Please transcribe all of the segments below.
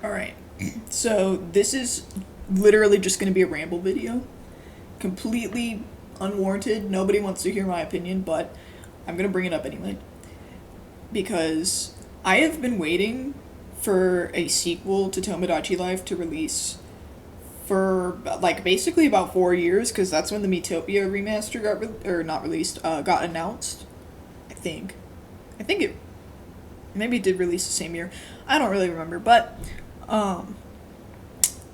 Alright, so this is literally just going to be a ramble video. Completely unwarranted. Nobody wants to hear my opinion, but I'm going to bring it up anyway. Because I have been waiting for a sequel to Tomodachi Life to release for like basically about 4 years, because that's when the Miitopia remaster got announced. I think. I think it maybe it did release the same year. I don't really remember, but um,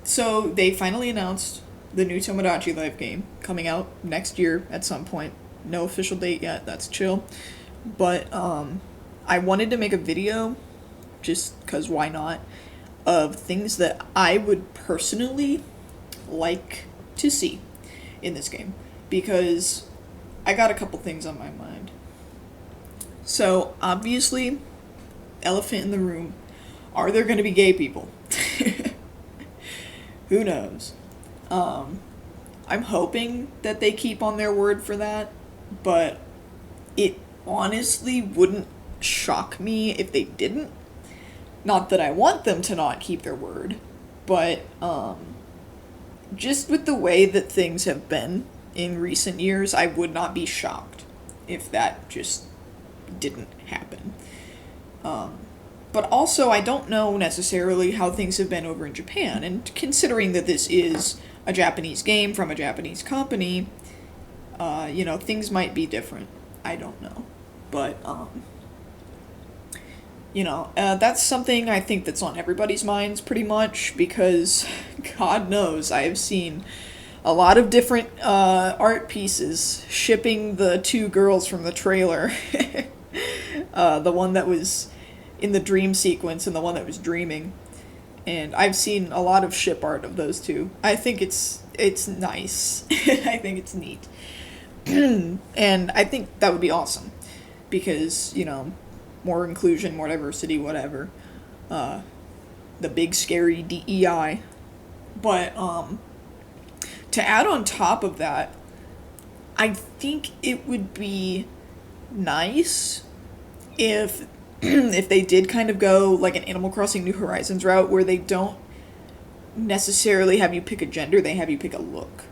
so they finally announced the new Tomodachi Life game coming out next year at some point. No official date yet. That's chill. But I wanted to make a video, just because why not, of things that I would personally like to see in this game, because I got a couple things on my mind. So obviously, elephant in the room, are there going to be gay people? Who knows? I'm hoping that they keep on their word for that, but it honestly wouldn't shock me if they didn't. Not that I want them to not keep their word, but just with the way that things have been in recent years, I would not be shocked if that just didn't happen. But also, I don't know necessarily how things have been over in Japan, and considering that this is a Japanese game from a Japanese company, things might be different. I don't know. But, that's something I think that's on everybody's minds pretty much, because God knows I have seen a lot of different art pieces shipping the two girls from the trailer. The one that was in the dream sequence and the one that was dreaming. And I've seen a lot of ship art of those two. I think it's nice. I think it's neat. And I think that would be awesome. Because, more inclusion, more diversity, whatever. The big scary DEI. But, to add on top of that, I think it would be nice if if they did kind of go like an Animal Crossing New Horizons route, where they don't necessarily have you pick a gender, they have you pick a look,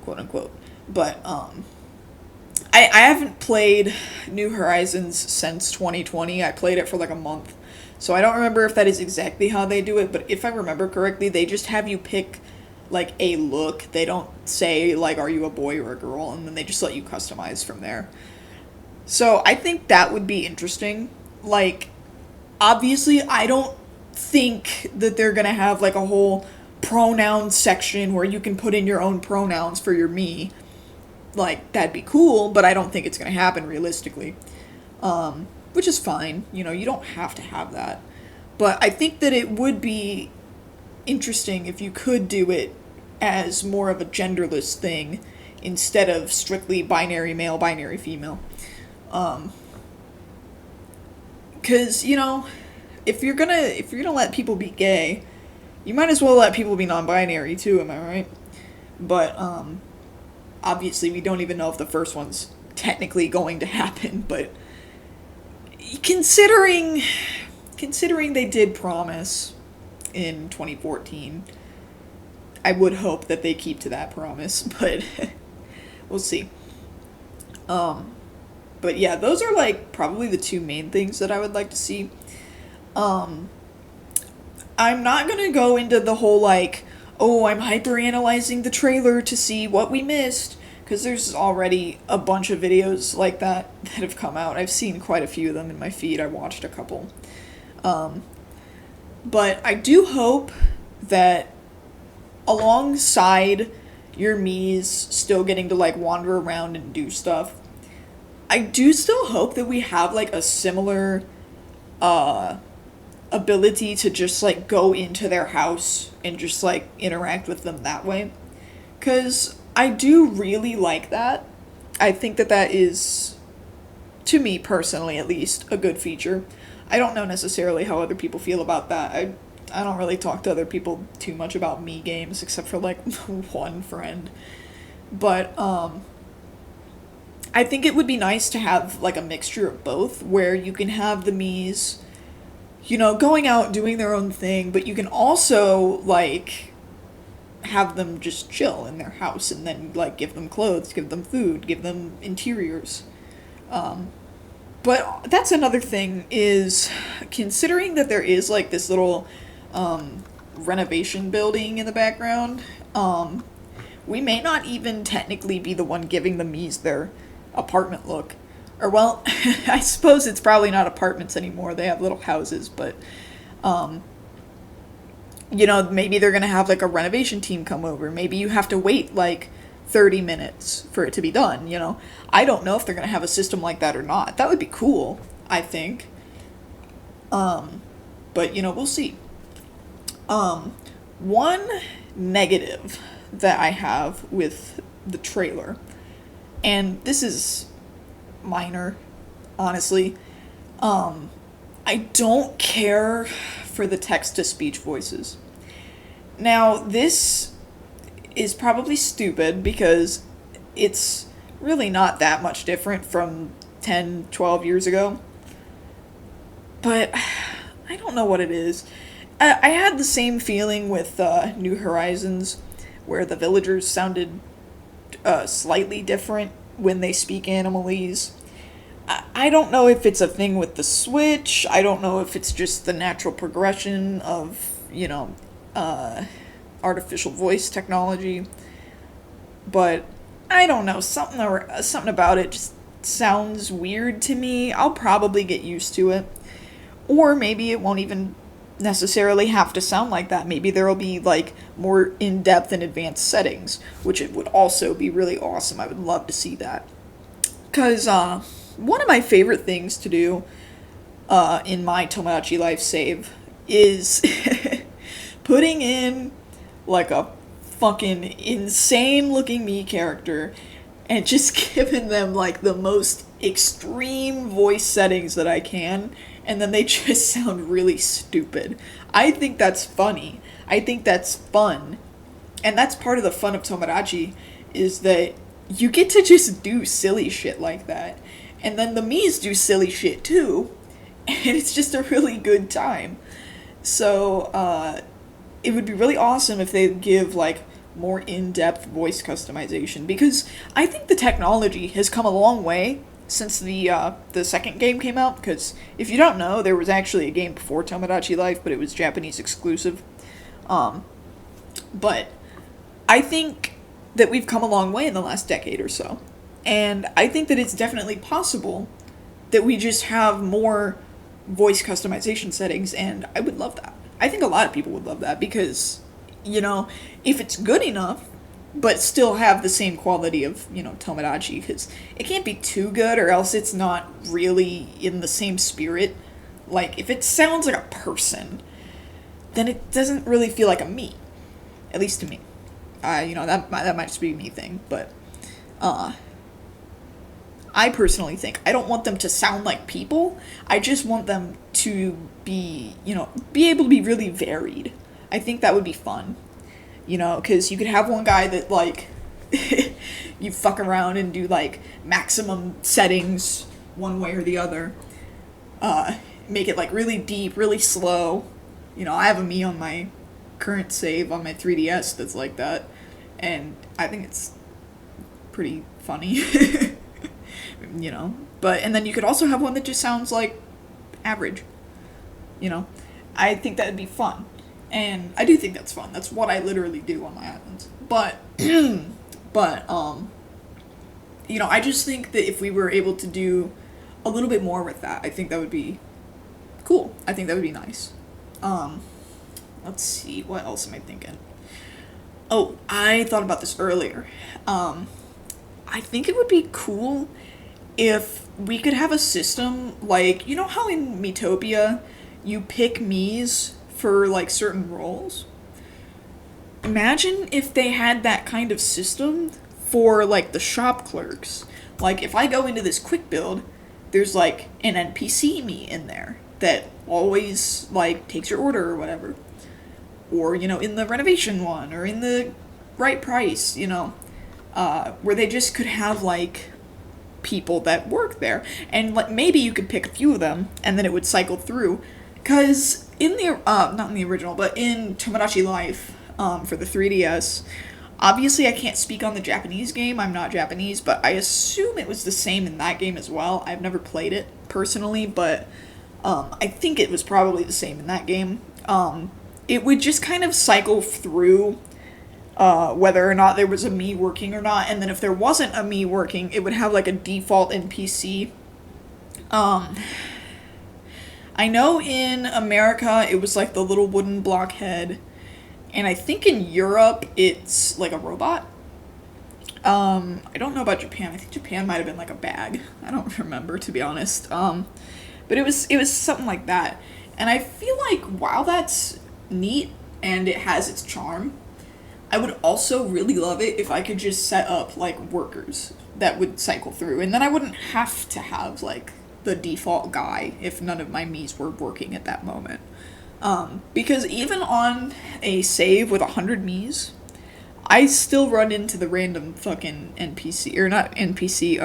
quote unquote. But I haven't played New Horizons since 2020. I played it for like a month, so I don't remember if that is exactly how they do it, but if I remember correctly, they just have you pick like a look. They don't say like, are you a boy or a girl, and then they just let you customize from there. So I think that would be interesting. Like, obviously, I don't think that they're gonna have like a whole pronoun section where you can put in your own pronouns for your me. Like, that'd be cool, but I don't think it's gonna happen realistically. Which is fine. You don't have to have that. But I think that it would be interesting if you could do it as more of a genderless thing instead of strictly binary male, binary female. Because, if you're gonna let people be gay, you might as well let people be non-binary too, am I right? But, obviously we don't even know if the first one's technically going to happen, but considering they did promise in 2014, I would hope that they keep to that promise, but we'll see. But yeah, those are like probably the two main things that I would like to see. I'm not gonna go into the whole like, oh, I'm hyper-analyzing the trailer to see what we missed, because there's already a bunch of videos like that have come out. I've seen quite a few of them in my feed. I watched a couple. But I do hope that alongside your Mii's still getting to like wander around and do stuff, I do still hope that we have like a similar ability to just like go into their house and just like interact with them that way. 'Cause I do really like that. I think that is, to me personally at least, a good feature. I don't know necessarily how other people feel about that. I don't really talk to other people too much about Mii games except for like one friend. But I think it would be nice to have like a mixture of both, where you can have the Mii's going out doing their own thing, but you can also like have them just chill in their house and then like give them clothes, give them food, give them interiors. But that's another thing is considering that there is like this little renovation building in the background, we may not even technically be the one giving the Miis their apartment look. Or, well, I suppose it's probably not apartments anymore. They have little houses, but, maybe they're going to have, like, a renovation team come over. Maybe you have to wait, like, 30 minutes for it to be done, I don't know if they're going to have a system like that or not. That would be cool, I think. But, we'll see. One negative that I have with the trailer, and this is minor, honestly. I don't care for the text-to-speech voices. Now, this is probably stupid because it's really not that much different from 10, 12 years ago. But I don't know what it is. I had the same feeling with New Horizons, where the villagers sounded slightly different when they speak Animalese. I don't know if it's a thing with the Switch. I don't know if it's just the natural progression of, artificial voice technology. But I don't know, something about it just sounds weird to me. I'll probably get used to it. Or maybe it won't even necessarily have to sound like that. Maybe there'll be like more in-depth and advanced settings, which it would also be really awesome. I would love to see that. Because one of my favorite things to do in my Tomodachi life save is putting in like a fucking insane looking Mii character and just giving them like the most extreme voice settings that I can, and then they just sound really stupid. I think that's funny. I think that's fun. And that's part of the fun of Tomodachi, is that you get to just do silly shit like that. And then the Miis do silly shit too, and it's just a really good time. So, it would be really awesome if they give, like, more in-depth voice customization, because I think the technology has come a long way since the second game came out, because if you don't know, there was actually a game before Tomodachi Life, but it was Japanese exclusive. But I think that we've come a long way in the last decade or so. And I think that it's definitely possible that we just have more voice customization settings, and I would love that. I think a lot of people would love that because, if it's good enough, but still have the same quality of, Tomodachi, because it can't be too good or else it's not really in the same spirit. Like, if it sounds like a person, then it doesn't really feel like a Mii. At least to me. That might just be a me thing, but, I personally think I don't want them to sound like people. I just want them to be, be able to be really varied. I think that would be fun. Because you could have one guy that, like, you fuck around and do, like, maximum settings one way or the other. Make it, like, really deep, really slow. I have a Mii on my current save on my 3DS that's like that. And I think it's pretty funny. But, and then you could also have one that just sounds like average. I think that would be fun. And I do think that's fun. That's what I literally do on my islands. But, I just think that if we were able to do a little bit more with that, I think that would be cool. I think that would be nice. Let's see, what else am I thinking? Oh, I thought about this earlier. I think it would be cool if we could have a system, like, how in Miitopia you pick Miis for, like, certain roles? Imagine if they had that kind of system for, like, the shop clerks. Like, if I go into this quick build, there's, like, an NPC Mii in there that always, like, takes your order or whatever. Or, in the renovation one, or in the right price, where they just could have, like, people that work there. And, like, maybe you could pick a few of them, and then it would cycle through, Because in the, not in the original, but in Tomodachi Life, for the 3DS, obviously I can't speak on the Japanese game, I'm not Japanese, but I assume it was the same in that game as well. I've never played it personally, but I think it was probably the same in that game. It would just kind of cycle through whether or not there was a Mii working or not, and then if there wasn't a Mii working, it would have like a default NPC. I know in America it was like the little wooden blockhead, and I think in Europe it's like a robot. I don't know about Japan. I think Japan might have been like a bag. I don't remember, to be honest. But it was something like that. And I feel like while that's neat and it has its charm, I would also really love it if I could just set up like workers that would cycle through, and then I wouldn't have to have like the default guy if none of my Miis were working at that moment. Because even on a save with 100 Miis, I still run into the random fucking NPC, or not NPC,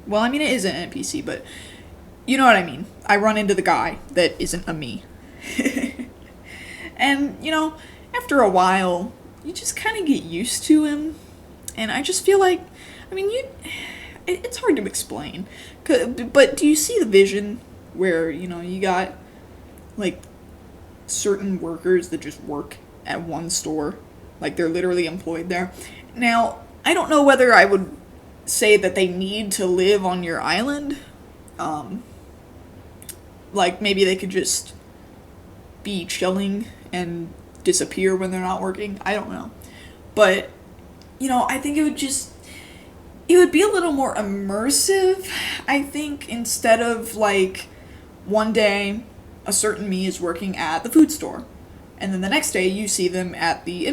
well, I mean, it is an NPC, but you know what I mean. I run into the guy that isn't a Mii. And, you know, after a while, you just kind of get used to him, and I just feel like, I mean, it's hard to explain, but do you see the vision where, you know, you got, like, certain workers that just work at one store, like, they're literally employed there? Now, I don't know whether I would say that they need to live on your island, like, maybe they could just be chilling and disappear when they're not working, I don't know, but, you know, I think it would be a little more immersive, I think, instead of, like, one day a certain Mii is working at the food store, and then the next day you see them at the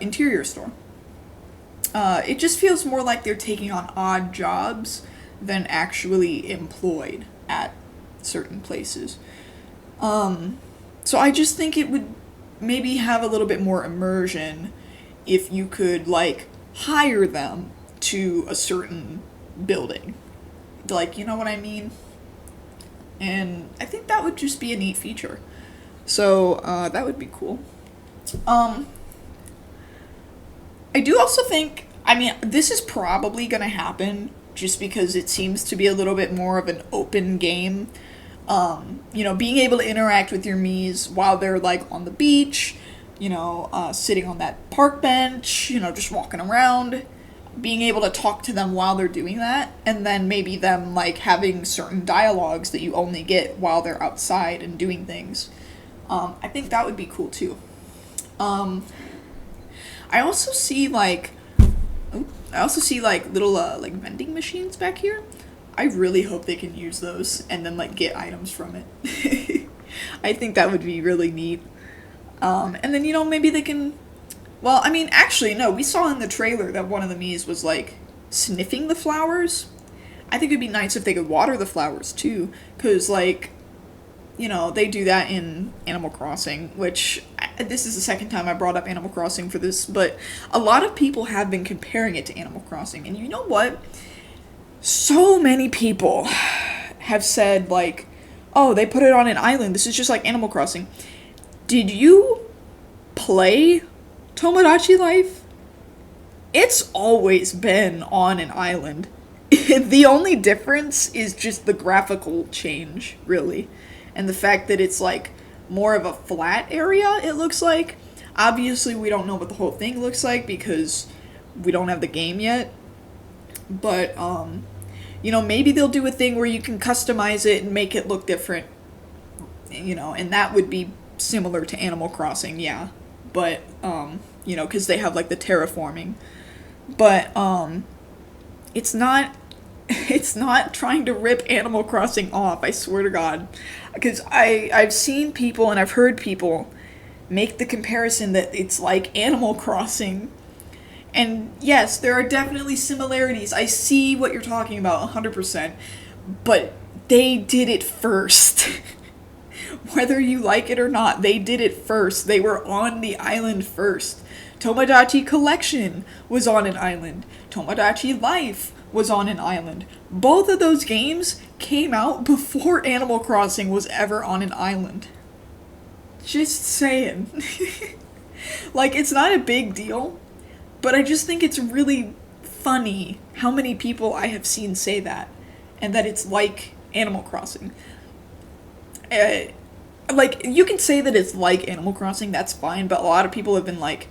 interior store. It just feels more like they're taking on odd jobs than actually employed at certain places. So I just think it would maybe have a little bit more immersion if you could, like, hire them to a certain building. Like, you know what I mean? And I think that would just be a neat feature. So, that would be cool. I do also think, I mean, this is probably gonna happen just because it seems to be a little bit more of an open game. You know, being able to interact with your Miis while they're, like, on the beach, you know, sitting on that park bench, you know, just walking around, being able to talk to them while they're doing that, and then maybe them, like, having certain dialogues that you only get while they're outside and doing things. I think that would be cool, too. I also see, like, little, like, vending machines back here. I really hope they can use those and then, like, get items from it. I think that would be really neat. And then, you know, maybe they can, well, I mean, actually, no, we saw in the trailer that one of the Miis was, like, sniffing the flowers. I think it'd be nice if they could water the flowers, too, because, like, you know, they do that in Animal Crossing, which, this is the second time I brought up Animal Crossing for this, but a lot of people have been comparing it to Animal Crossing, and you know what? So many people have said, like, oh, they put it on an island, this is just like Animal Crossing. Did you play Tomodachi Life? It's always been on an island. The only difference is just the graphical change, really. And the fact that it's, like, more of a flat area, it looks like. Obviously, we don't know what the whole thing looks like because we don't have the game yet. But, you know, maybe they'll do a thing where you can customize it and make it look different. You know, and that would be similar to Animal Crossing, yeah. But, you know, because they have, like, the terraforming. But, it's not trying to rip Animal Crossing off, I swear to God. Because I've seen people and I've heard people make the comparison that it's like Animal Crossing. And yes, there are definitely similarities. I see what you're talking about 100%. But they did it first. Whether you like it or not, they did it first. They were on the island first. Tomodachi Collection was on an island. Tomodachi Life was on an island. Both of those games came out before Animal Crossing was ever on an island. Just saying. Like, it's not a big deal, but I just think it's really funny how many people I have seen say that, and that it's like Animal Crossing. Like, you can say that it's like Animal Crossing, that's fine, but a lot of people have been like,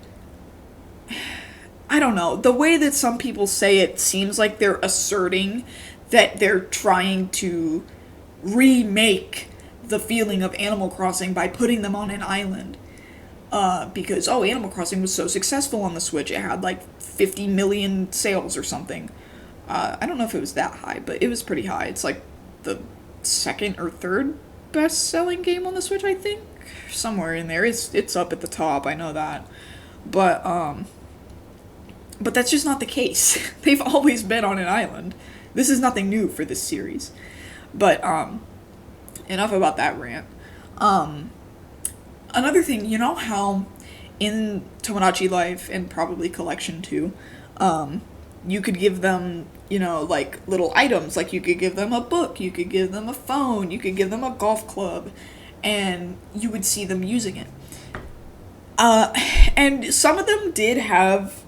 I don't know, the way that some people say it seems like they're asserting that they're trying to remake the feeling of Animal Crossing by putting them on an island. Because, Animal Crossing was so successful on the Switch, it had like 50 million sales or something. I don't know if it was that high, but it was pretty high. It's like the second or third best-selling game on the Switch, I think. Somewhere in there. It's up at the top, I know that. But that's just not the case. They've always been on an island. This is nothing new for this series. But, enough about that rant. Another thing, you know how in Tomodachi Life, and probably Collection too, you could give them, like, little items. Like, you could give them a book, you could give them a phone, you could give them a golf club, and you would see them using it. And some of them did have,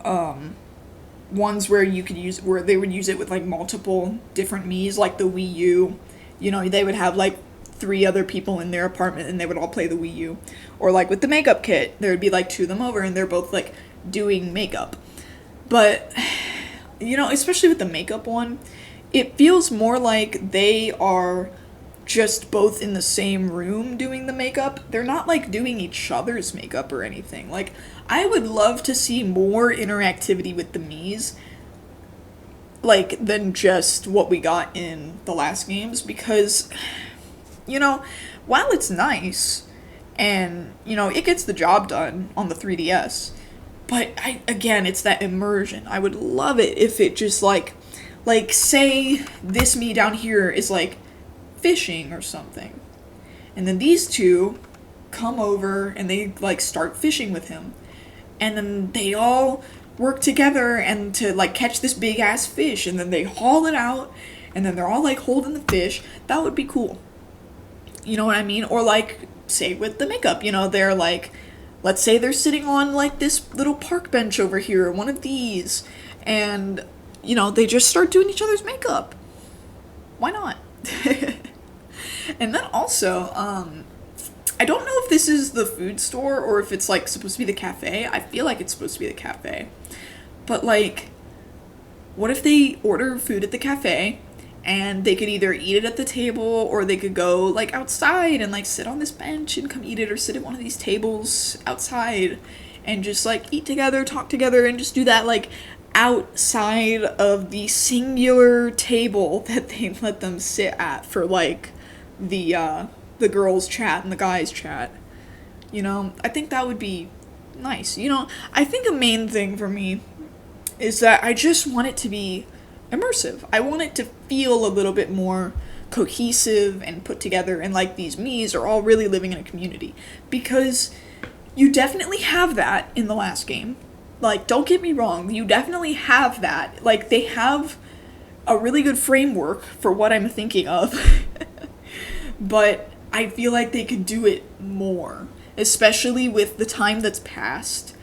ones where where they would use it with, like, multiple different Miis, like the Wii U. They would have, like, 3 other people in their apartment and they would all play the Wii U. Or, like, with the makeup kit, there would be, like, 2 of them over and they're both, like, doing makeup. But, especially with the makeup one, it feels more like they are just both in the same room doing the makeup. They're not, like, doing each other's makeup or anything. Like, I would love to see more interactivity with the Miis, like, than just what we got in the last games, because, while it's nice, and, it gets the job done on the 3DS, but, again, it's that immersion. I would love it if it just, like, say this Mii down here is, like, fishing or something, and then these 2 come over and they, like, start fishing with him, and then they all work together and to, like, catch this big ass fish, and then they haul it out, and then they're all, like, holding the fish. That would be cool. You know what I mean? Or, like, say with the makeup, they're, like, let's say they're sitting on, like, this little park bench over here, one of these, and, they just start doing each other's makeup. Why not? And then also, I don't know if this is the food store or if it's, like, supposed to be the cafe. I feel like it's supposed to be the cafe. But, like, what if they order food at the cafe and they could either eat it at the table or they could go, like, outside and, like, sit on this bench and come eat it, or sit at one of these tables outside and just, like, eat together, talk together, and just do that, like, outside of the singular table that they let them sit at for, like, the girls' chat and the guys' chat. I think that would be nice. I think a main thing for me is that I just want it to be immersive. I want it to feel a little bit more cohesive and put together, and like these Miis are all really living in a community. Because you definitely have that in the last game. Like, don't get me wrong, you definitely have that. Like, they have a really good framework for what I'm thinking of. But I feel like they could do it more, especially with the time that's passed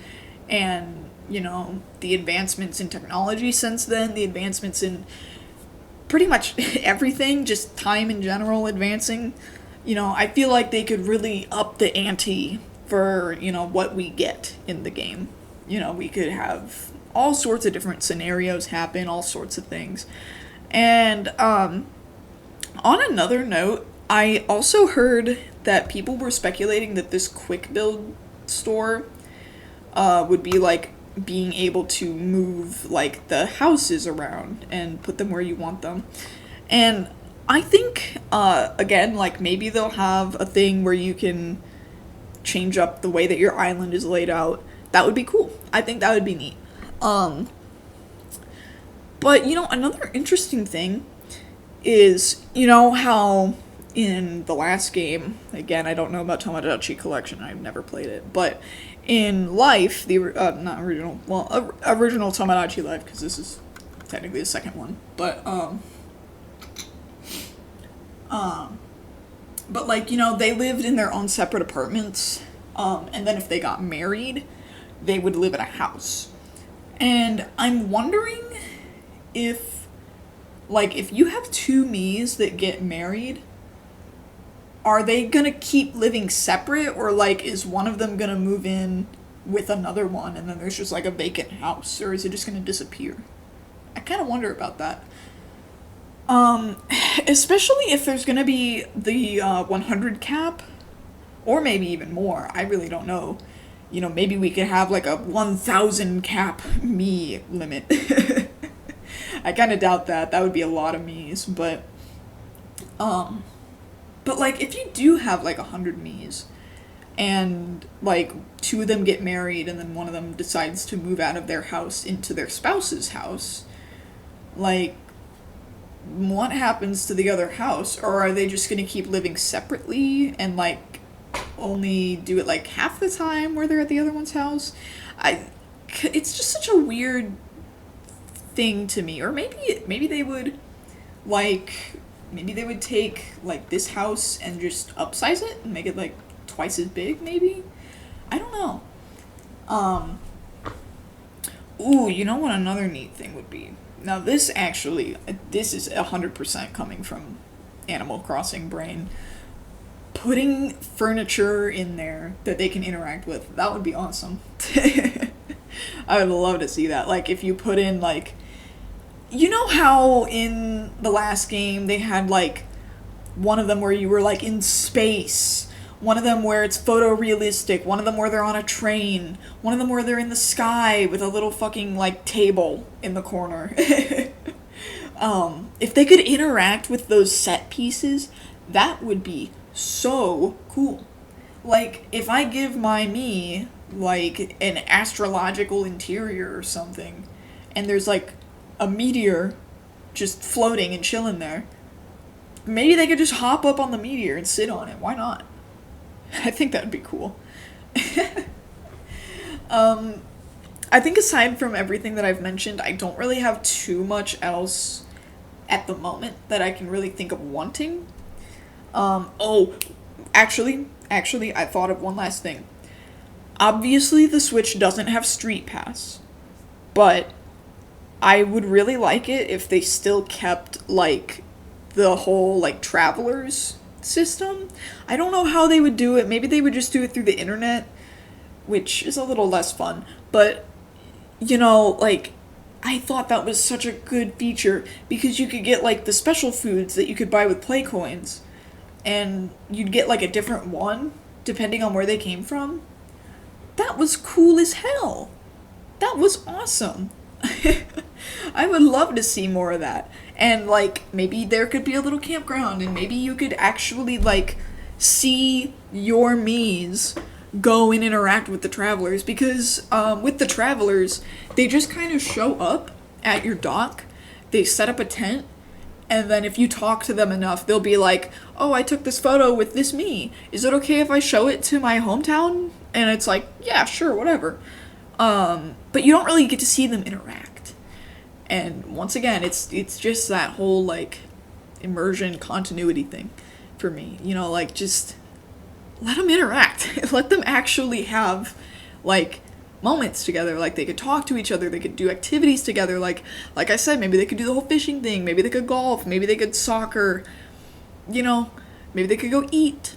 and, the advancements in technology since then, the advancements in pretty much everything, just time in general advancing. I feel like they could really up the ante for, what we get in the game. We could have all sorts of different scenarios happen, all sorts of things. And, on another note, I also heard that people were speculating that this quick build store would be, like, being able to move, like, the houses around and put them where you want them. And I think, again, like, maybe they'll have a thing where you can change up the way that your island is laid out. That would be cool. I think that would be neat. But, another interesting thing is, how in the last game, again, I don't know about Tomodachi Collection, I've never played it, but in Life, the, not original, well, original Tomodachi Life, because this is technically the second one, but like, you know, they lived in their own separate apartments, and then if they got married, they would live in a house. And I'm wondering if, like, if you have two Miis that get married, are they gonna keep living separate, or, like, is one of them gonna move in with another one, and then there's just, like, a vacant house, or is it just gonna disappear? I kind of wonder about that. Especially if there's gonna be the 100 cap, or maybe even more. I really don't know. You know, maybe we could have like a 1,000 cap Mii limit. I kind of doubt that. That would be a lot of Miis, but like if you do have like 100 Miis, and like two of them get married, and then one of them decides to move out of their house into their spouse's house, like, what happens to the other house? Or are they just gonna keep living separately and like only do it like half the time where they're at the other one's house? It's just such a weird thing to me. Or maybe they would take like this house and just upsize it and make it like twice as big, maybe? I don't know. Ooh, you know what another neat thing would be? Now this is 100% coming from Animal Crossing brain. Putting furniture in there that they can interact with. That would be awesome. I would love to see that. Like, if you put in, like, you know how in the last game they had, like, one of them where you were, like, in space, one of them where it's photorealistic, one of them where they're on a train, one of them where they're in the sky with a little fucking, like, table in the corner. If they could interact with those set pieces, that would be so cool. Like, if I give my Mii, like, an astrological interior or something, and there's, like, a meteor just floating and chilling there, maybe they could just hop up on the meteor and sit on it. Why not? I think that would be cool. I think aside from everything that I've mentioned, I don't really have too much else at the moment that I can really think of wanting. Actually, I thought of one last thing. Obviously, the Switch doesn't have Street Pass, but I would really like it if they still kept, like, the whole, like, Travelers system. I don't know how they would do it. Maybe they would just do it through the internet, which is a little less fun, but, you know, like, I thought that was such a good feature, because you could get, like, the special foods that you could buy with play coins, and you'd get, like, a different one, depending on where they came from. That was cool as hell. That was awesome. I would love to see more of that. And, like, maybe there could be a little campground, and maybe you could actually, like, see your Miis go and interact with the Travelers, because, with the Travelers, they just kind of show up at your dock, they set up a tent, and then if you talk to them enough, they'll be like, oh, I took this photo with this Mii. Is it okay if I show it to my hometown? And it's like, yeah, sure, whatever. But you don't really get to see them interact. And once again, it's just that whole, like, immersion continuity thing for me. You know, like, just let them interact. Let them actually have, like, moments together. Like, they could talk to each other, they could do activities together. Like I said, maybe they could do the whole fishing thing, maybe they could golf, maybe they could soccer, you know, maybe they could go eat,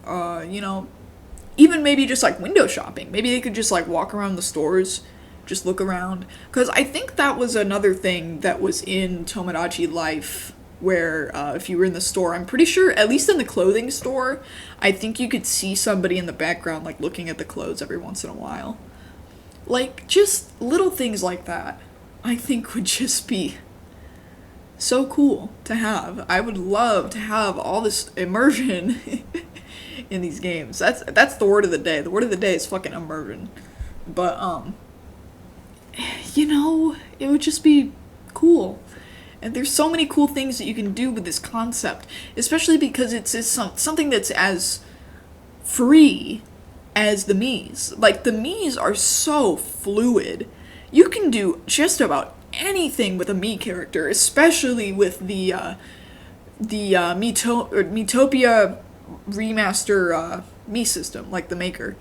you know, even maybe just, like, window shopping. Maybe they could just, like, walk around the stores, just look around. Because I think that was another thing that was in Tomodachi Life, where if you were in the store, I'm pretty sure, at least in the clothing store, I think you could see somebody in the background, like, looking at the clothes every once in a while. Like, just little things like that, I think would just be so cool to have. I would love to have all this immersion in these games. That's the word of the day. The word of the day is fucking immersion. But, you know, it would just be cool. And there's so many cool things that you can do with this concept, especially because it's something that's as free as the Miis. Like, the Miis are so fluid. You can do just about anything with a Mii character, especially with the miitopia remaster Mii system, like the maker.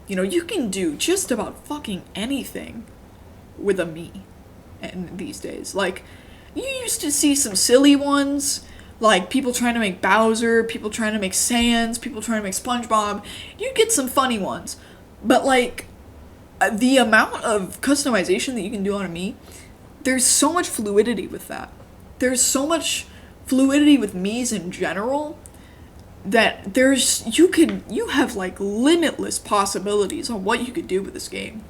You can do just about fucking anything with a Mii these days. Like, you used to see some silly ones, like people trying to make Bowser, people trying to make Sans, people trying to make SpongeBob. You'd get some funny ones. But, like, the amount of customization that you can do on a Mii, there's so much fluidity with that. There's so much fluidity with Miis in general that you have like limitless possibilities on what you could do with this game.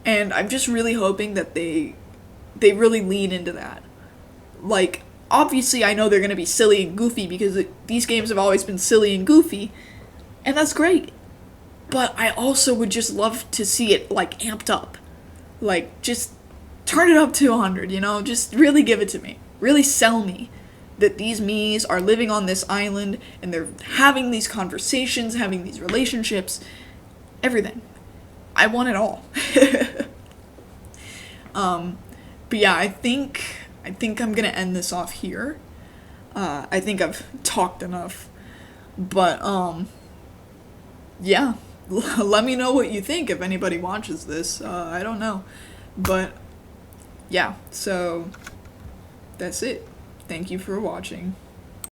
And I'm just really hoping that they really lean into that. Like, obviously I know they're going to be silly and goofy because these games have always been silly and goofy, and that's great. But I also would just love to see it like amped up. Like, just turn it up to 100, just really give it to me. Really sell me that these Miis are living on this island and they're having these conversations, having these relationships, everything. I want it all. But yeah, I think I'm gonna end this off here. I think I've talked enough. But yeah, let me know what you think if anybody watches this. I don't know. But yeah, so that's it. Thank you for watching.